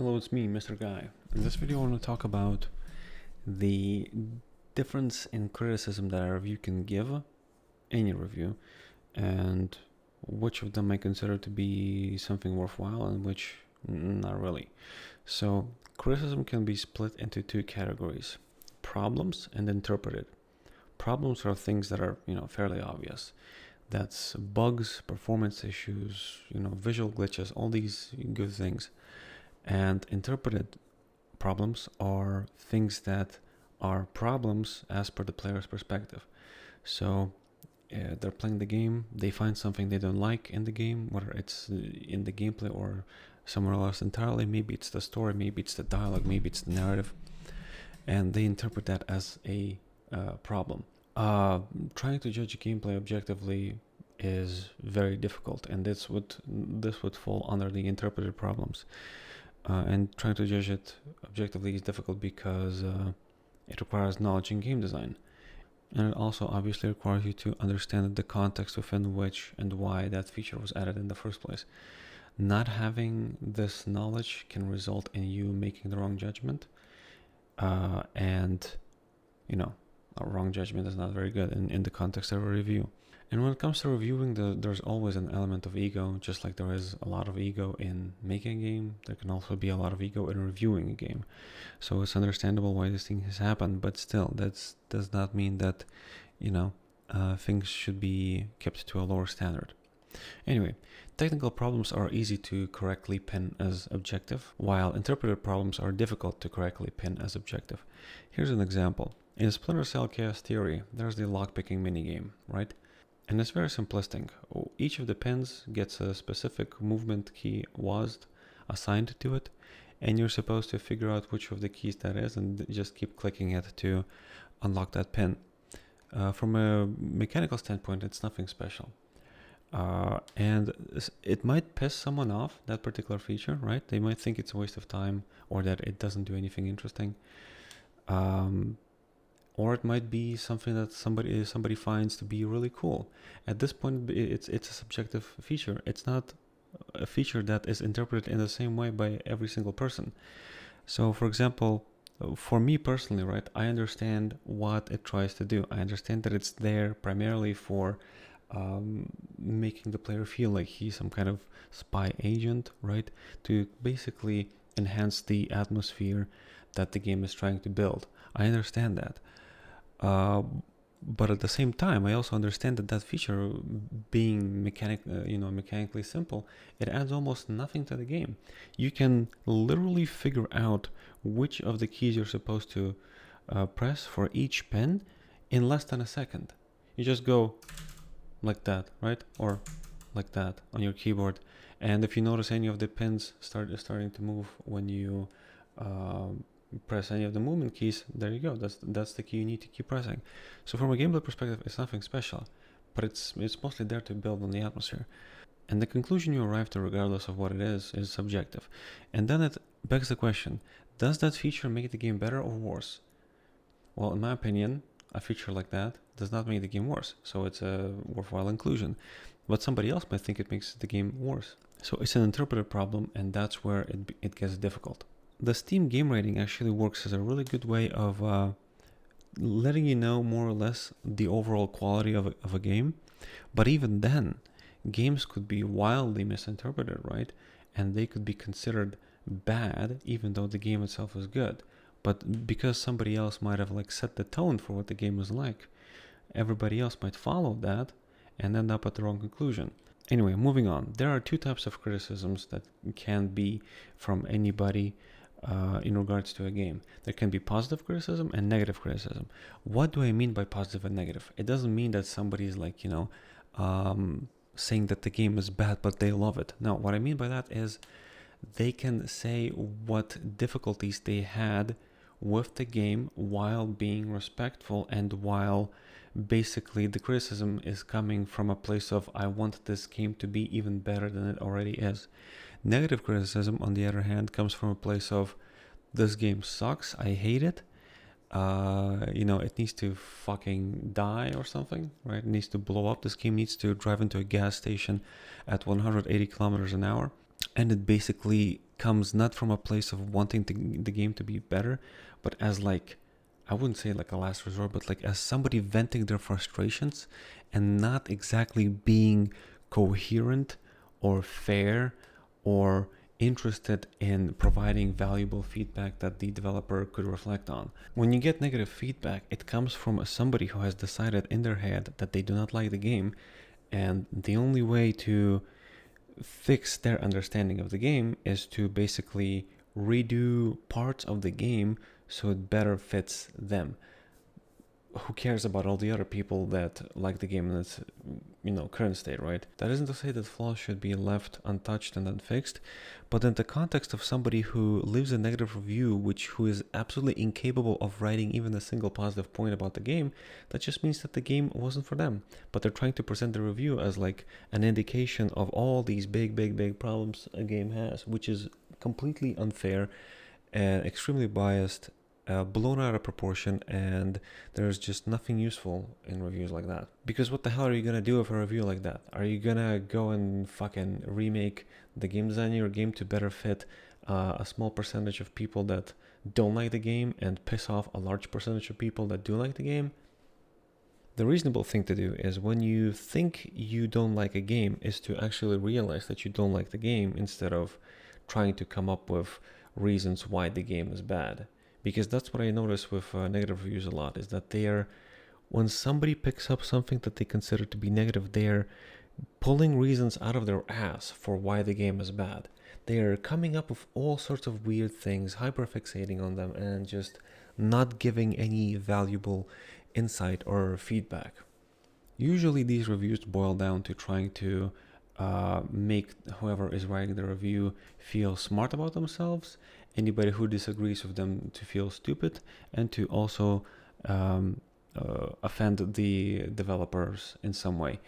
Hello, it's me, Mr. Guy. In this video, I want to talk about the difference in criticism that a review can give, any review, and which of them I consider to be something worthwhile and which not really. So, criticism can be split into two categories: problems and interpreted. Problems are things that are, fairly obvious. That's bugs, performance issues, visual glitches, all these good things. And interpreted problems are things that are problems as per the player's perspective. So they're playing the game, they find something they don't like in the game, whether it's in the gameplay or somewhere else entirely. Maybe it's the story, maybe it's the dialogue, maybe it's the narrative, and they interpret that as a problem. Trying to judge gameplay objectively is very difficult, and this would fall under the interpreted problems. And trying to judge it objectively is difficult because it requires knowledge in game design. And it also obviously requires you to understand the context within which and why that feature was added in the first place. Not having this knowledge can result in you making the wrong judgment. And, a wrong judgment is not very good in the context of a review. And when it comes to reviewing, there's always an element of ego, just like there is a lot of ego in making a game. There can also be a lot of ego in reviewing a game. So it's understandable why this thing has happened, but still, that does not mean that, things should be kept to a lower standard. Anyway, technical problems are easy to correctly pin as objective, while interpreted problems are difficult to correctly pin as objective. Here's an example. In Splinter Cell Chaos Theory, there's the lockpicking minigame, right? And it's very simplistic. Each of the pins gets a specific movement key WASD assigned to it, and you're supposed to figure out which of the keys that is and just keep clicking it to unlock that pin. From a mechanical standpoint, it's nothing special. And it might piss someone off, that particular feature, right? They might think it's a waste of time or that it doesn't do anything interesting. Or it might be something that somebody finds to be really cool. At this point, it's a subjective feature. It's not a feature that is interpreted in the same way by every single person. So, for example, for me personally, right, I understand what it tries to do. I understand that it's there primarily for making the player feel like he's some kind of spy agent, right, to basically enhance the atmosphere that the game is trying to build. I understand that. But at the same time, I also understand that feature being mechanically simple, it adds almost nothing to the game. You can literally figure out which of the keys you're supposed to press for each pin in less than a second. You just go like that, right? Or like that on your keyboard. And if you notice any of the pins starting to move when you press any of the movement keys, there you go. That's the key you need to keep pressing. So from a gameplay perspective, it's nothing special, but it's mostly there to build on the atmosphere. And the conclusion you arrive to, regardless of what it is subjective. And then it begs the question, does that feature make the game better or worse? Well, in my opinion, a feature like that does not make the game worse, so it's a worthwhile inclusion. But somebody else might think it makes the game worse. So it's an interpreted problem, and that's where it gets difficult. The Steam game rating actually works as a really good way of letting you know more or less the overall quality of a game. But even then, games could be wildly misinterpreted, right? And they could be considered bad even though the game itself is good. But because somebody else might have set the tone for what the game is like, everybody else might follow that and end up at the wrong conclusion. Anyway, moving on. There are two types of criticisms that can be from anybody in regards to a game. There can be positive criticism and negative criticism. What do I mean by positive and negative? It doesn't mean that somebody's saying that the game is bad but they love it. No, what I mean by that is they can say what difficulties they had with the game while being respectful and while basically the criticism is coming from a place of I want this game to be even better than it already is. Negative criticism, on the other hand, comes from a place of this game sucks, I hate it, it needs to fucking die or something, right? It needs to blow up. This game needs to drive into a gas station at 180 kilometers an hour. And it basically comes not from a place of wanting the game to be better, but as like, I wouldn't say like a last resort, but like as somebody venting their frustrations and not exactly being coherent or fair or interested in providing valuable feedback that the developer could reflect on. When you get negative feedback, it comes from somebody who has decided in their head that they do not like the game, and the only way to fix their understanding of the game is to basically redo parts of the game so it better fits them. Who cares about all the other people that like the game in its current state, right? That isn't to say that flaws should be left untouched and unfixed, but in the context of somebody who leaves a negative review, who is absolutely incapable of writing even a single positive point about the game, that just means that the game wasn't for them. But they're trying to present the review as like an indication of all these big problems a game has, which is completely unfair and extremely biased, blown out of proportion, and there's just nothing useful in reviews like that. Because what the hell are you gonna do with a review like that? Are you gonna go and fucking remake the game design of your game to better fit a small percentage of people that don't like the game and piss off a large percentage of people that do like the game? The reasonable thing to do is when you think you don't like a game is to actually realize that you don't like the game instead of trying to come up with reasons why the game is bad. Because that's what I notice with negative reviews a lot, is that when somebody picks up something that they consider to be negative, they're pulling reasons out of their ass for why the game is bad. They are coming up with all sorts of weird things, hyperfixating on them, and just not giving any valuable insight or feedback. Usually these reviews boil down to trying to make whoever is writing the review feel smart about themselves, anybody who disagrees with them to feel stupid, and to also offend the developers in some way.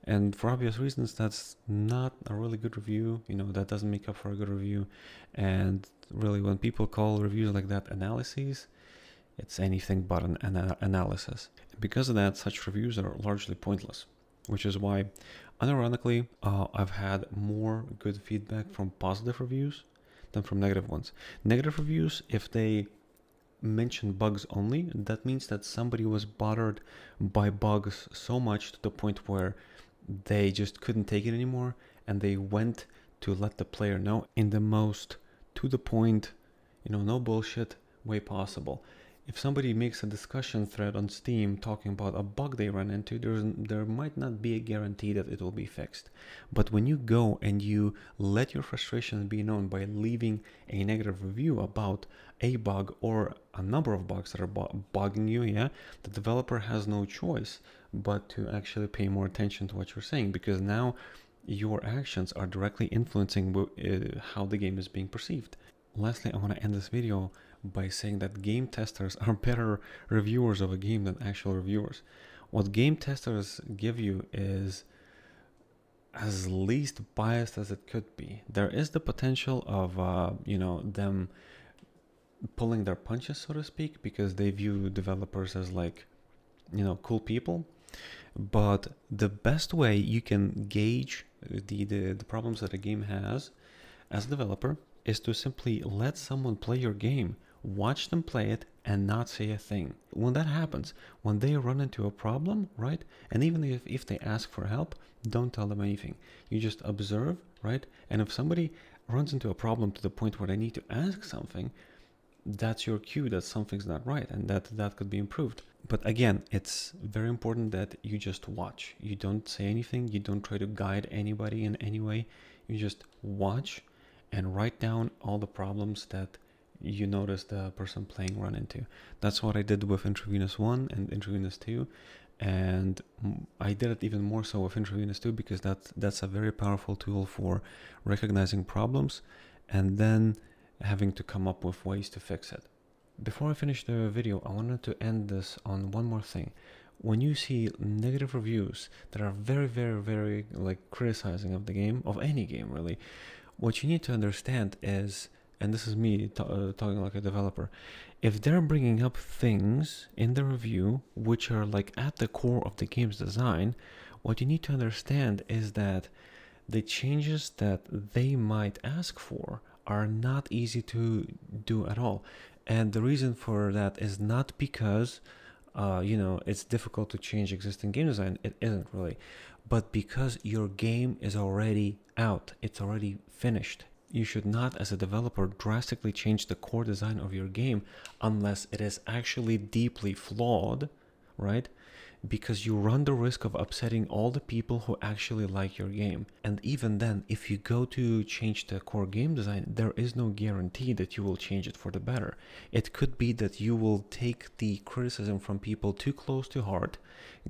And for obvious reasons, that's not a really good review. That doesn't make up for a good review. And really, when people call reviews like that analyses, it's anything but an analysis. Because of that, such reviews are largely pointless, which is why, unironically, I've had more good feedback from positive reviews than from negative ones. Negative reviews, if they mention bugs only, that means that somebody was bothered by bugs so much to the point where they just couldn't take it anymore, and they went to let the player know in the most to the point, no bullshit way possible. If somebody makes a discussion thread on Steam talking about a bug they ran into, there might not be a guarantee that it will be fixed. But when you go and you let your frustrations be known by leaving a negative review about a bug or a number of bugs that are bugging you, the developer has no choice but to actually pay more attention to what you're saying, because now your actions are directly influencing how the game is being perceived. Lastly, I want to end this video by saying that game testers are better reviewers of a game than actual reviewers. What game testers give you is as least biased as it could be. There is the potential of them pulling their punches, so to speak, because they view developers as like cool people. But the best way you can gauge the problems that a game has as a developer is to simply let someone play your game, watch them play it, and not say a thing. When that happens, when they run into a problem, right, and even if they ask for help, don't tell them anything. You just observe, right, and if somebody runs into a problem to the point where they need to ask something, that's your cue that something's not right and that could be improved. But again, it's very important that you just watch. You don't say anything. You don't try to guide anybody in any way. You just watch and write down all the problems that you notice the person playing run into. That's what I did with Intravenous 1 and Intravenous 2. And I did it even more so with Intravenous 2 because that's a very powerful tool for recognizing problems and then having to come up with ways to fix it. Before I finish the video, I wanted to end this on one more thing. When you see negative reviews that are very like criticizing of the game, of any game really, what you need to understand is, and this is me talking like a developer, if they're bringing up things in the review which are like at the core of the game's design, what you need to understand is that the changes that they might ask for are not easy to do at all. And the reason for that is not because it's difficult to change existing game design. It isn't really, but because your game is already out, it's already finished. You should not, as a developer, drastically change the core design of your game unless it is actually deeply flawed, right? Because you run the risk of upsetting all the people who actually like your game. And even then, if you go to change the core game design, there is no guarantee that you will change it for the better. It could be that you will take the criticism from people too close to heart,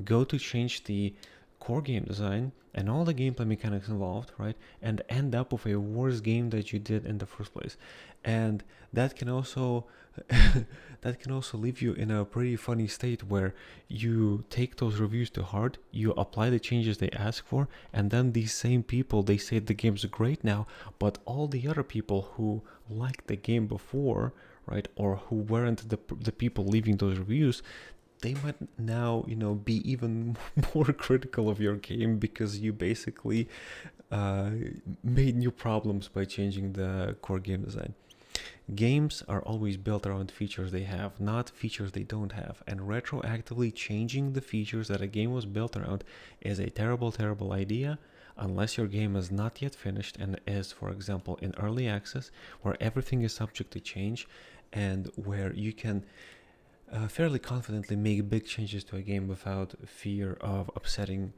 go to change the core game design and all the gameplay mechanics involved, right? And end up with a worse game that you did in the first place. And that can also leave you in a pretty funny state where you take those reviews to heart, you apply the changes they ask for, and then these same people, they say the game's great now, but all the other people who liked the game before, right, or who weren't the people leaving those reviews, they might now, be even more critical of your game because you basically made new problems by changing the core game design. Games are always built around features they have, not features they don't have. And retroactively changing the features that a game was built around is a terrible, terrible idea unless your game is not yet finished and is, for example, in early access, where everything is subject to change and where you can fairly confidently make big changes to a game without fear of upsetting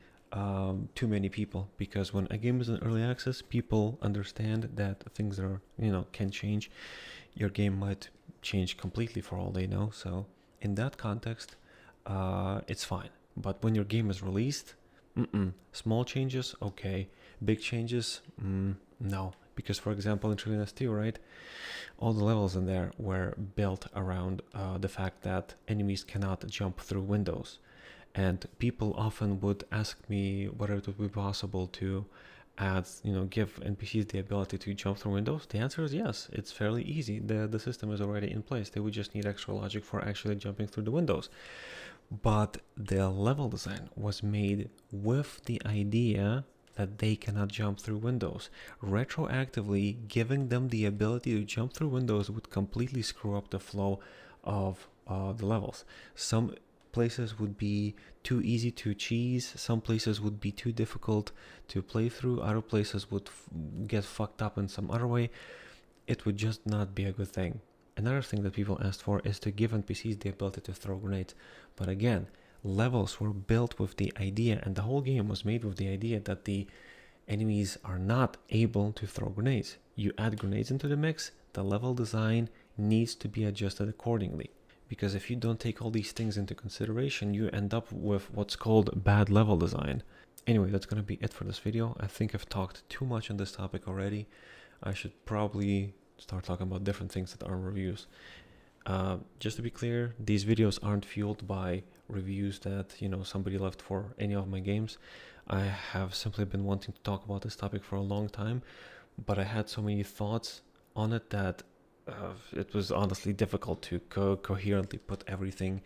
too many people. Because when a game is in early access, people understand that things are, can change. Your game might change completely for all they know. So in that context, it's fine. But when your game is released, small changes, okay. Big changes, no. Because, for example, in Trivium S2, right, all the levels in there were built around the fact that enemies cannot jump through windows. And people often would ask me whether it would be possible to add, give NPCs the ability to jump through windows. The answer is yes. It's fairly easy. The system is already in place. They would just need extra logic for actually jumping through the windows. But the level design was made with the idea that they cannot jump through windows. Retroactively giving them the ability to jump through windows would completely screw up the flow of the levels. Some places would be too easy to cheese, some places would be too difficult to play through, other places would get fucked up in some other way. It would just not be a good thing. Another thing that people asked for is to give NPCs the ability to throw grenades. But again, levels were built with the idea, and the whole game was made with the idea that the enemies are not able to throw grenades. You add grenades into the mix, the level design needs to be adjusted accordingly. Because if you don't take all these things into consideration, you end up with what's called bad level design. Anyway, that's going to be it for this video. I think I've talked too much on this topic already. I should probably start talking about different things that aren't reviews. Just to be clear, these videos aren't fueled by reviews that somebody left for any of my games. I have simply been wanting to talk about this topic for a long time, but I had so many thoughts on it that it was honestly difficult to coherently put everything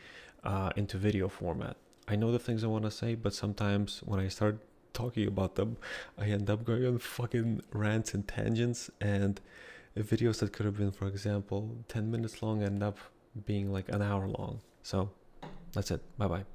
into video format. I know the things I want to say, but sometimes when I start talking about them, I end up going on fucking rants and tangents, and videos that could have been, for example, 10 minutes long end up being like an hour long. So that's it. Bye bye.